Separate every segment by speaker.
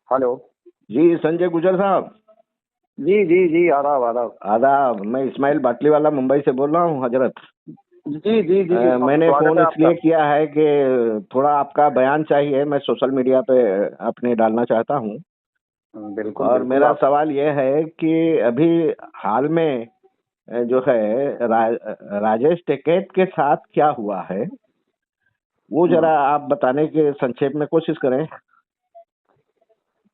Speaker 1: Hello.
Speaker 2: जी संजय गुजर साहब।
Speaker 1: जी जी जी, आदाब आदाब।
Speaker 2: आदाब। मैं इस्माइल बाटली वाला मुंबई से बोल रहा हूँ हजरत।
Speaker 1: जी जी जी,
Speaker 2: मैंने
Speaker 1: स्वागत
Speaker 2: फोन
Speaker 1: है आपका।
Speaker 2: इसलिए किया है कि थोड़ा आपका बयान चाहिए, मैं सोशल मीडिया पे अपने डालना चाहता हूँ।
Speaker 1: बिल्कुल
Speaker 2: और
Speaker 1: बिल्कुल
Speaker 2: मेरा
Speaker 1: आप।
Speaker 2: सवाल यह है कि अभी हाल में जो है राजेश टिकैत के साथ क्या हुआ है, वो
Speaker 1: हम्म।
Speaker 2: जरा आप बताने के संक्षेप में कोशिश करें।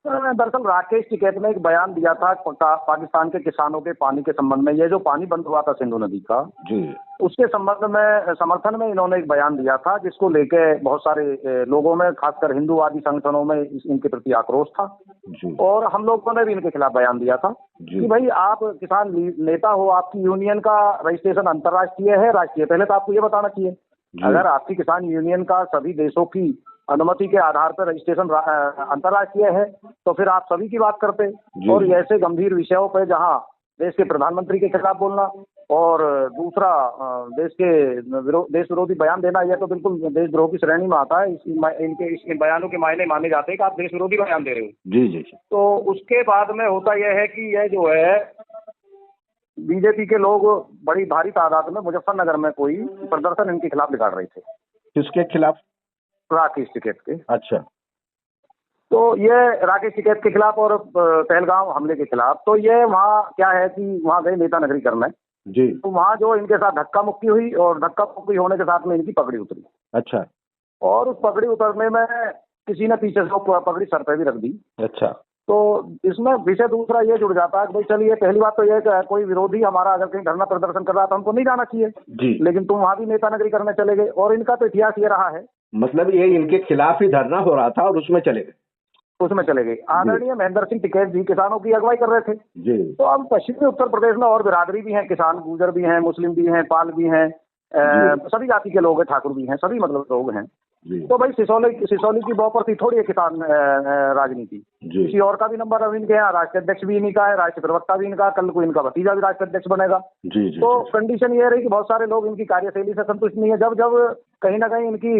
Speaker 1: दरअसल राकेश टिकैत ने एक बयान दिया था पाकिस्तान के किसानों के पानी के संबंध में। ये जो पानी बंद हुआ था सिंधु नदी का,
Speaker 2: जी
Speaker 1: उसके संबंध में समर्थन में इन्होंने एक बयान दिया था, जिसको लेके बहुत सारे लोगों में, खासकर हिंदूवादी संगठनों में इनके प्रति आक्रोश था।
Speaker 2: जी
Speaker 1: और हम लोगों ने भी इनके खिलाफ बयान दिया था
Speaker 2: जी
Speaker 1: कि भाई आप किसान नेता हो, आपकी यूनियन का रजिस्ट्रेशन अंतर्राष्ट्रीय है, राष्ट्रीय? पहले तो आपको ये बताना चाहिए।
Speaker 2: जी
Speaker 1: अगर आपकी किसान यूनियन का सभी देशों की अनुमति के आधार पर रजिस्ट्रेशन अंतर्राष्ट्रीय है, तो फिर आप सभी की बात करते।
Speaker 2: जी
Speaker 1: और ऐसे गंभीर विषयों पर जहां देश के प्रधानमंत्री के खिलाफ बोलना और दूसरा देश विरोधी बयान देना, यह तो बिल्कुल देशद्रोह की श्रेणी में आता है। इनके बयानों के मायने माने जाते हैं कि आप देश विरोधी बयान दे रहे हो।
Speaker 2: जी जी जी
Speaker 1: तो उसके बाद में होता यह है कि यह जो है बीजेपी के लोग बड़ी भारी तादाद में मुजफ्फरनगर में कोई प्रदर्शन इनके खिलाफ निकाल रहे थे,
Speaker 2: किसके खिलाफ?
Speaker 1: राकेश टिकैत के।
Speaker 2: अच्छा।
Speaker 1: तो ये राकेश टिकैत के खिलाफ और पहलगाम हमले के खिलाफ। तो ये वहाँ क्या है कि वहाँ गए नेता नगरी करने।
Speaker 2: जी।
Speaker 1: तो वहाँ जो इनके साथ धक्का मुक्की हुई, और धक्का मुक्की होने के साथ में इनकी पगड़ी उतरी।
Speaker 2: अच्छा
Speaker 1: और उस पगड़ी उतरने में किसी ने पीछे से वो पगड़ी सर पे भी रख दी।
Speaker 2: अच्छा।
Speaker 1: तो इसमें विषय दूसरा ये जुड़ जाता है कि भाई चलिए, पहली बात तो ये है कि कोई विरोधी हमारा अगर कहीं धरना प्रदर्शन कर रहा है तो हमको नहीं जाना चाहिए,
Speaker 2: जी।
Speaker 1: लेकिन तुम वहां भी नेता नगरी करने चले गए। और इनका तो इतिहास ये रहा है,
Speaker 2: मतलब ये इनके खिलाफ ही धरना हो रहा था और उसमें चले गए।
Speaker 1: उसमें चले गए। आदरणीय महेंद्र सिंह टिकैत जी किसानों की अगुवाई कर रहे थे।
Speaker 2: जी
Speaker 1: तो अब पश्चिमी उत्तर प्रदेश में और बिरादरी भी हैं, किसान गुजर भी हैं, मुस्लिम भी हैं, पाल भी हैं,
Speaker 2: जी
Speaker 1: सभी जाति के लोग हैं, ठाकुर भी हैं, सभी मतलब लोग हैं।
Speaker 2: जी
Speaker 1: तो भाई सिसौली की बौपर थी थोड़ी है किसान राजनीति।
Speaker 2: जी
Speaker 1: किसी और का भी नंबर अब इनके यहाँ, राष्ट्रीय अध्यक्ष भी इन्हीं का है, राष्ट्रीय प्रवक्ता भी इनका, कल को इनका भतीजा भी राष्ट्रीय अध्यक्ष बनेगा।
Speaker 2: जी जी
Speaker 1: तो कंडीशन ये रही कि बहुत सारे लोग इनकी कार्यशैली से संतुष्ट नहीं है। जब जब कहीं ना कहीं इनकी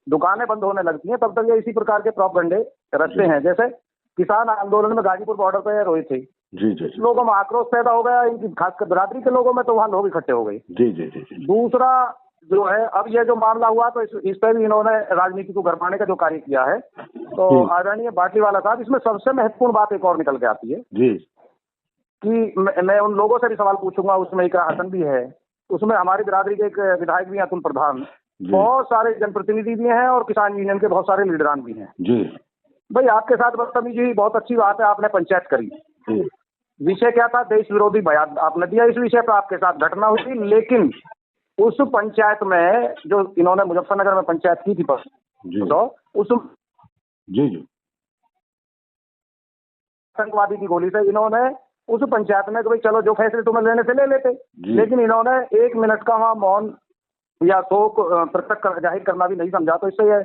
Speaker 1: दुकानें बंद होने लगती हैं, तब तक ये इसी प्रकार के प्रोपेगेंडे रचते हैं। जैसे किसान आंदोलन में गाजीपुर बॉर्डर पर रोए थे,
Speaker 2: जी जी
Speaker 1: लोगों में आक्रोश पैदा हो गया, इनकी खासकर बिरादरी के लोगों में, तो वहाँ लोग इकट्ठे हो गए।
Speaker 2: जी जी जी जी
Speaker 1: दूसरा जो है, अब ये जो मामला हुआ तो इस पर भी इन्होंने राजनीति को गरमाने का जो कार्य किया है। तो आदरणीय बाटलीवाला साहब, इसमें सबसे महत्वपूर्ण बात एक और निकल के आती है
Speaker 2: जी
Speaker 1: कि मैं उन लोगों से भी सवाल पूछूंगा, उसमें एक हसन भी है, उसमें हमारी बिरादरी के एक विधायक भी हैं, अतुल प्रधान,
Speaker 2: जी
Speaker 1: बहुत सारे जनप्रतिनिधि भी हैं, और किसान यूनियन के बहुत सारे लीडरान भी हैं।
Speaker 2: जी
Speaker 1: भाई आपके साथ बदतमीजी बहुत अच्छी बात है, आपने पंचायत करी।
Speaker 2: जी
Speaker 1: विषय क्या था? देश विरोधी बयान आपने दिया, इस विषय पर आपके साथ घटना हुई। लेकिन उस पंचायत में जो इन्होंने मुजफ्फरनगर में पंचायत की थी
Speaker 2: जी
Speaker 1: तो उस
Speaker 2: जी जी
Speaker 1: आतंकवादी की गोली से इन्होंने उस पंचायत में कि भाई चलो जो फैसले तुम्हें लेने से ले लेते, लेकिन इन्होंने 1 मिनट का वहां मौन या शोक जाहिर करना भी नहीं समझा। तो इससे यह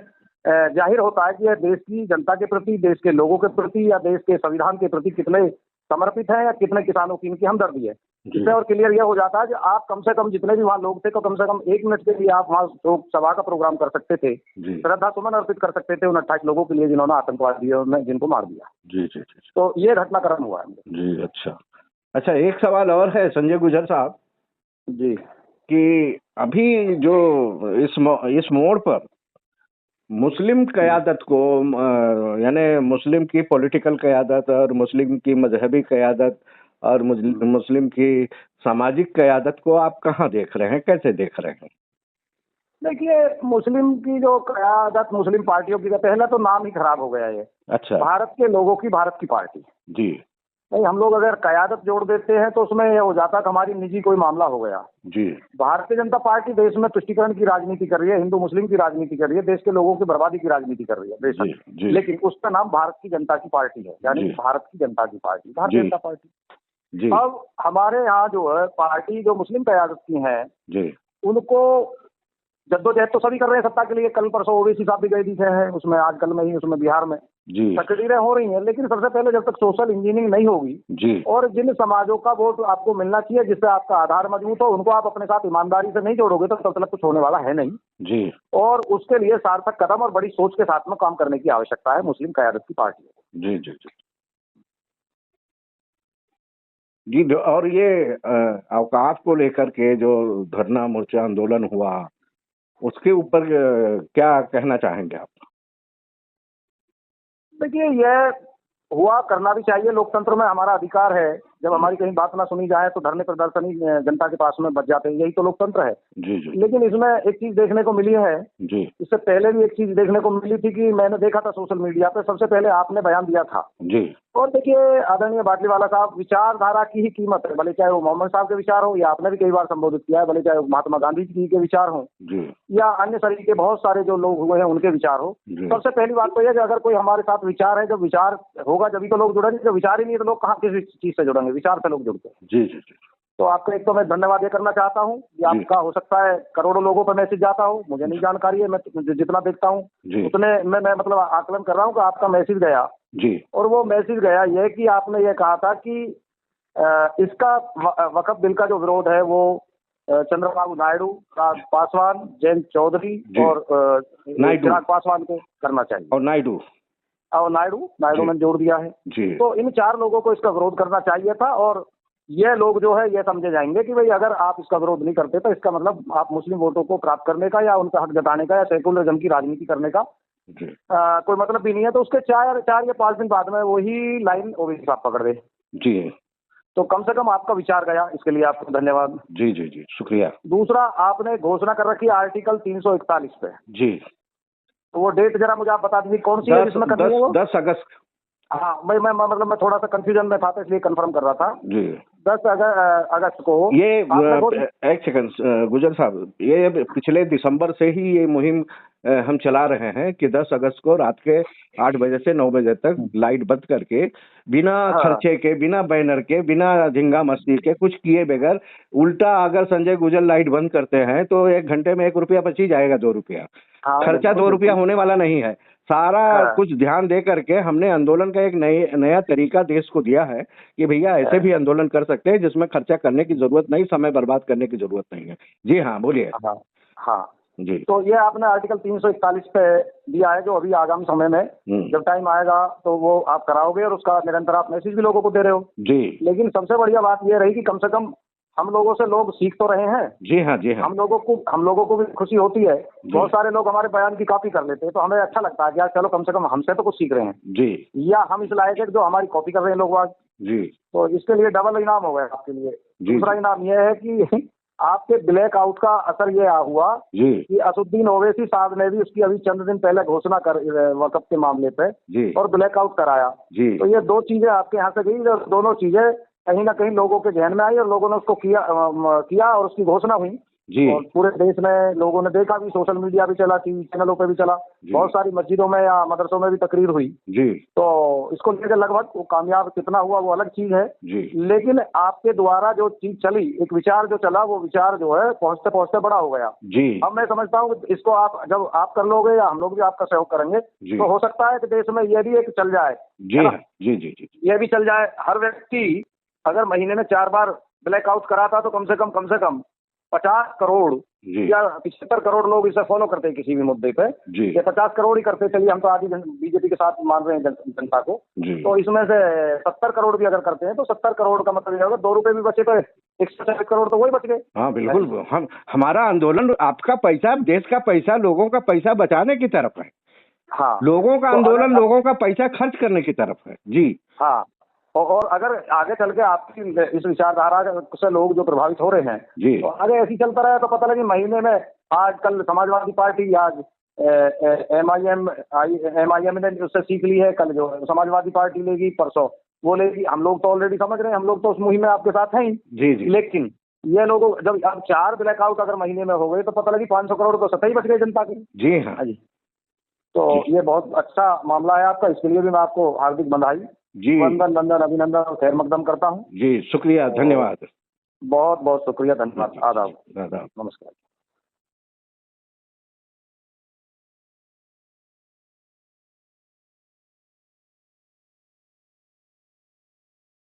Speaker 1: जाहिर होता है कि यह देश की जनता के प्रति, देश के लोगों के प्रति, या देश के संविधान के प्रति कितने समर्पित हैं, या कितने किसानों की इनकी हमदर्दी है। इससे और क्लियर यह हो जाता है कि आप कम से कम जितने भी वहाँ लोग थे, तो कम से कम 1 मिनट के लिए आप वहाँ शोक सभा का प्रोग्राम कर सकते थे, श्रद्धा सुमन अर्पित कर सकते थे उन 28 लोगों के लिए जिन्होंने आतंकवादियों ने जिनको मार दिया।
Speaker 2: जी जी जी
Speaker 1: तो ये घटनाक्रम हुआ है।
Speaker 2: जी। अच्छा अच्छा, एक सवाल और है संजय गुजर साहब
Speaker 1: जी
Speaker 2: कि अभी जो इस मोड़ पर मुस्लिम क़यादत को यानी मुस्लिम की पॉलिटिकल क़यादत और मुस्लिम की मजहबी क़यादत और मुस्लिम की सामाजिक क़यादत को आप कहाँ देख रहे हैं, कैसे देख रहे हैं?
Speaker 1: देखिए, मुस्लिम की जो क़यादत, मुस्लिम पार्टियों की, पहला तो नाम ही खराब हो गया है।
Speaker 2: अच्छा।
Speaker 1: भारत के लोगों की भारत की पार्टी।
Speaker 2: जी।
Speaker 1: नहीं, हम लोग अगर क़यादत जोड़ देते हैं तो उसमें यह हो जाता है कि हमारी निजी कोई मामला हो गया।
Speaker 2: जी।
Speaker 1: भारतीय जनता पार्टी देश में तुष्टीकरण की राजनीति कर रही है, हिंदू मुस्लिम की राजनीति कर रही है, देश के लोगों की बर्बादी की राजनीति कर रही है बेशक, लेकिन उसका नाम भारत की जनता की पार्टी है, यानी भारत की जनता की पार्टी, भारतीय जनता पार्टी।
Speaker 2: जी।
Speaker 1: अब हमारे यहाँ जो है पार्टी जो मुस्लिम क़यादत की है,
Speaker 2: जी।
Speaker 1: उनको जद्दोजहद तो सभी कर रहे हैं सत्ता के लिए। कल परसों ओवैसी साहब भी गए दिखे हैं उसमें, आजकल में ही उसमें बिहार में तकरीरें हो रही हैं। लेकिन सबसे पहले जब तक सोशल इंजीनियरिंग नहीं होगी और जिन समाजों का वोट आपको मिलना चाहिए, जिससे आपका आधार मजबूत हो, उनको आप अपने साथ ईमानदारी से नहीं जोड़ोगे तो तब तक कुछ होने वाला है नहीं। जी। और उसके लिए सार्थक कदम और बड़ी सोच के साथ में काम करने की आवश्यकता है मुस्लिम क़यादत की पार्टी।
Speaker 2: जी जी जी जी। और ये अवकाफ को लेकर के जो धरना मोर्चा आंदोलन हुआ, उसके ऊपर क्या कहना चाहेंगे आप?
Speaker 1: देखिए, यह हुआ, करना भी चाहिए, लोकतंत्र में हमारा अधिकार है। जब हमारी कहीं बात ना सुनी जाए तो धरने प्रदर्शन ही जनता के पास में बच जाते हैं, यही तो लोकतंत्र है।
Speaker 2: जी जी
Speaker 1: लेकिन इसमें एक चीज देखने को मिली है,
Speaker 2: जी
Speaker 1: इससे पहले भी एक चीज देखने को मिली थी कि मैंने देखा था सोशल मीडिया पे, सबसे पहले आपने बयान दिया था।
Speaker 2: जी
Speaker 1: और देखिए आदरणीय बाटलीवाला साहब, विचारधारा की ही कीमत है, भले चाहे वो मोहम्मद साहब के विचार हो, या आपने भी कई बार संबोधित किया है, भले चाहे वो महात्मा गांधी जी के विचार हो,
Speaker 2: जी
Speaker 1: या अन्य शरीर के बहुत सारे जो लोग हुए हैं उनके विचार हो।
Speaker 2: जी
Speaker 1: सबसे पहली बात तो यह कि अगर कोई हमारे साथ विचार है, जब विचार होगा जब तो लोग जुड़ेंगे, जब विचार ही नहीं है तो लोग कहाँ किसी चीज से जुड़ेंगे, विचार से लोग जुड़ते हैं।
Speaker 2: जी जी जी
Speaker 1: तो आपका एक तो मैं धन्यवाद ये करना चाहता हूँ कि
Speaker 2: जी।
Speaker 1: आपका हो सकता है करोड़ों लोगों पर मैसेज जाता हो, मुझे नहीं जानकारी है, मैं जितना देखता हूँ
Speaker 2: जी
Speaker 1: उतने में मैं मतलब आकलन कर रहा हूँ कि आपका मैसेज गया।
Speaker 2: जी
Speaker 1: और वो मैसेज गया ये कि आपने ये कहा था कि इसका वक्फ बिल का जो विरोध है वो चंद्रबाबू नायडू, पासवान, जयंत चौधरी
Speaker 2: जी।
Speaker 1: और
Speaker 2: नायडू।
Speaker 1: चिराग पासवान को करना चाहिए।
Speaker 2: और नायडू
Speaker 1: और नायडू
Speaker 2: जी।
Speaker 1: ने जोड़ दिया है।
Speaker 2: जी
Speaker 1: तो इन 4 लोगों को इसका विरोध करना चाहिए था, और ये लोग जो है ये समझे जाएंगे कि भाई अगर आप इसका विरोध नहीं करते तो इसका मतलब आप मुस्लिम वोटों को प्राप्त करने का या उनका हक जताने का या सेकुलरिज्म की राजनीति करने का
Speaker 2: जी
Speaker 1: कोई मतलब भी नहीं है। तो उसके 4 या 5 दिन बाद में वही लाइन ओवैसी साहब पकड़ गए।
Speaker 2: जी
Speaker 1: तो कम से कम आपका विचार गया, इसके लिए आपको धन्यवाद।
Speaker 2: जी जी जी शुक्रिया।
Speaker 1: दूसरा, आपने घोषणा कर रखी है आर्टिकल 341 पे,
Speaker 2: जी
Speaker 1: तो वो डेट जरा मुझे आप बता दीजिए कौन सी है जिसमें करनी है वो?
Speaker 2: 10 अगस्त।
Speaker 1: हाँ, मैं थोड़ा सा कंफ्यूजन में था तो इसलिए कंफर्म कर रहा था।
Speaker 2: जी
Speaker 1: 10 अगस्त को
Speaker 2: ये
Speaker 1: आपने
Speaker 2: एक सेकंड गुजर साहब, ये पिछले दिसंबर से ही ये मुहिम हम चला रहे हैं कि 10 अगस्त को रात के 8 बजे से 9 बजे तक लाइट बंद करके, बिना
Speaker 1: हाँ।
Speaker 2: खर्चे के, बिना बैनर के, बिना झिंगा मस्ती के, कुछ किए बगैर, उल्टा अगर संजय गुजर लाइट बंद करते हैं तो 1 घंटे में 1 रुपया बच ही जाएगा, 2 रुपया
Speaker 1: हाँ,
Speaker 2: खर्चा, 2 रुपया होने वाला नहीं है। सारा
Speaker 1: हाँ।
Speaker 2: कुछ ध्यान दे करके हमने आंदोलन का एक नया तरीका देश को दिया है कि भैया ऐसे भी आंदोलन कर सकते हैं जिसमें खर्चा करने की जरूरत नहीं, समय बर्बाद करने की जरूरत नहीं है। जी हाँ, बोलिए।
Speaker 1: हाँ हाँ
Speaker 2: जी
Speaker 1: तो ये आपने आर्टिकल 341 पे दिया है, जो अभी आगामी समय में जब टाइम आएगा तो वो आप कराओगे, और उसका निरंतर आप मैसेज भी लोगों को दे रहे हो।
Speaker 2: जी।
Speaker 1: लेकिन सबसे बढ़िया बात ये रही कि कम से कम हम लोगों से लोग सीख तो रहे हैं।
Speaker 2: जी हाँ जी हाँ
Speaker 1: हम लोगों को भी खुशी होती है। बहुत सारे लोग हमारे बयान की कॉपी कर लेते हैं, तो हमें अच्छा लगता है कि यार चलो कम से कम हमसे तो कुछ सीख रहे हैं,
Speaker 2: जी
Speaker 1: या हम इस लायक है जो हमारी कॉपी कर रहे हैं लोग आज।
Speaker 2: जी
Speaker 1: तो इसके लिए डबल इनाम हो गया आपके लिए।
Speaker 2: जी।
Speaker 1: दूसरा इनाम यह है कि आपके ब्लैक आउट का असर ये हुआ
Speaker 2: जी
Speaker 1: कि असुद्दीन ओवैसी साहब ने भी उसकी अभी चंद दिन पहले घोषणा कर वक्फ के मामले पे
Speaker 2: जी
Speaker 1: और ब्लैक आउट कराया।
Speaker 2: जी
Speaker 1: तो ये 2 चीजें आपके यहाँ से गई, और दोनों चीजें कहीं ना कहीं लोगों के ध्यान में आई और लोगों ने उसको किया और उसकी घोषणा हुई।
Speaker 2: जी
Speaker 1: और पूरे देश में लोगों ने देखा भी, सोशल मीडिया भी चला, टीवी चैनलों पे भी चला, बहुत सारी मस्जिदों में या मदरसों में भी तकरीर हुई।
Speaker 2: जी
Speaker 1: तो इसको लेकर लगभग वो कामयाब कितना हुआ वो अलग चीज है।
Speaker 2: जी
Speaker 1: लेकिन आपके द्वारा जो चीज चली, एक विचार जो चला, वो विचार जो है पहुंचते पहुंचते बड़ा हो गया।
Speaker 2: जी
Speaker 1: अब मैं समझता हूँ इसको आप जब आप कर लोगे या हम लोग भी आपका सहयोग करेंगे
Speaker 2: जी।
Speaker 1: तो हो सकता है कि देश में ये भी एक चल जाए।
Speaker 2: जी हाँ जी जी जी
Speaker 1: ये भी चल जाए। हर व्यक्ति अगर महीने में 4 बार ब्लैकआउट कराता तो कम से कम 50 करोड़
Speaker 2: जी
Speaker 1: या 75 करोड़ लोग इसे फॉलो करते हैं किसी भी मुद्दे पे।
Speaker 2: जी
Speaker 1: ये 50 करोड़ ही करते, चलिए हम तो आधी बीजेपी के साथ मान रहे हैं जनता को।
Speaker 2: जी
Speaker 1: तो इसमें से 70 करोड़ भी अगर करते हैं तो 70 करोड़ का मतलब ये होगा 2 रुपए भी बचे तो 140 करोड़ तो वही बच गए।
Speaker 2: हाँ बिल्कुल। हमारा आंदोलन आपका पैसा, देश का पैसा, लोगों का पैसा बचाने की तरफ है।
Speaker 1: हाँ,
Speaker 2: लोगों का
Speaker 1: तो
Speaker 2: आंदोलन लोगों का पैसा खर्च करने की तरफ है। जी
Speaker 1: हाँ। और अगर आगे चल के आपकी इस विचारधारा से लोग जो प्रभावित हो रहे हैं,
Speaker 2: जी
Speaker 1: तो आगे ऐसी चलता रहे तो पता लगे महीने में, आज कल समाजवादी पार्टी, आज एमआईएम ने उससे सीख ली है, कल जो समाजवादी पार्टी लेगी, परसों वो लेगी। हम लोग तो ऑलरेडी समझ रहे हैं, हम लोग तो उस मुहिम में आपके साथ हैं ही।
Speaker 2: जी जी।
Speaker 1: लेकिन ये लोगों जब अब 4 ब्लैकआउट अगर महीने में हो गए तो पता लगी 500 करोड़ तो सतह ही बच गए जनता के।
Speaker 2: जी हाँ
Speaker 1: जी। तो ये बहुत अच्छा मामला है आपका, इसके लिए भी मैं आपको हार्दिक बधाई,
Speaker 2: जी,
Speaker 1: वंदन, नंदन, अभिनंदन और खैर मकदम करता हूँ।
Speaker 2: जी शुक्रिया, धन्यवाद।
Speaker 1: बहुत बहुत शुक्रिया, धन्यवाद, आदाब,
Speaker 2: आदाब।
Speaker 1: नमस्कार।